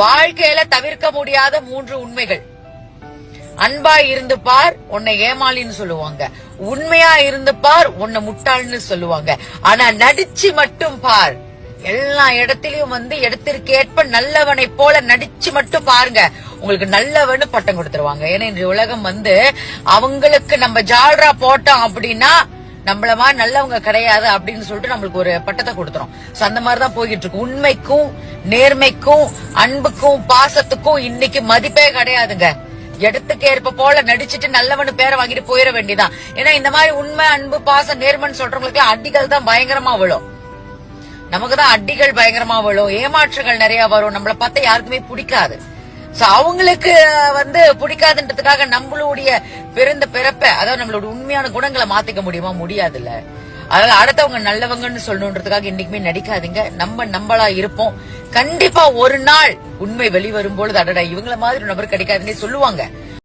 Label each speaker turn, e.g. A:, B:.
A: வாழ்க்கையில தவிர்க்க முடியாத 3 உண்மைகள். அன்பாய் இருந்து பார், உன்னை ஏமாளின்னு சொல்லுவாங்க. உண்மையா இருந்து பார், உன்னை முட்டாள்னு சொல்லுவாங்க. ஆனா நடிச்சு மட்டும் பார். எல்லா இடத்திலயும் இடத்திற்கேற்ப நல்லவனை போல நடிச்சு மட்டும் பாருங்க, உங்களுக்கு நல்லவன்னு பட்டம் கொடுத்துருவாங்க. ஏன்னா இந்த உலகம் அவங்களுக்கு நம்ம ஜால்ரா போட்டோம் அப்படின்னா நம்மள மாதிரி நல்லவங்க கிடையாது அப்படின்னு சொல்லிட்டு நம்மளுக்கு ஒரு பட்டத்தை கொடுத்துரும். அந்த மாதிரிதான் போய்கிட்டு இருக்கு. உண்மைக்கும் நேர்மைக்கும் அன்புக்கும் பாசத்துக்கும் இன்னைக்கு மதிப்பே கிடையாதுங்க. இடத்துக்கு ஏற்ப போல நடிச்சிட்டு நல்லவனு பேரை வாங்கிட்டு போயிட வேண்டியதான். ஏன்னா இந்த மாதிரி உண்மை அன்பு பாசம் நேர்மைன்னு சொல்றவங்களுக்கு அடிகள் தான் பயங்கரமா விழும். நமக்குதான் அடிகள் பயங்கரமா விழும், ஏமாற்றுகள் நிறைய வரும், நம்மள பார்த்தா யாருக்குமே பிடிக்காது. அவங்களுக்கு பிடிக்காதுன்றதுக்காக நம்மளுடைய பிறந்த பிறப்ப, அதாவது நம்மளோட உண்மையான குணங்களை மாத்திக்க முடியுமா? முடியாதுல்ல. அதனால அடுத்தவங்க நல்லவங்கன்னு சொல்லணுன்றதுக்காக இன்னைக்குமே நடிக்காதீங்க. நம்மளா இருப்போம். கண்டிப்பா ஒரு நாள் உண்மை வெளிவரும் பொழுது அடடா இவங்கள மாதிரி நபர் கிடைக்காதுன்னே சொல்லுவாங்க.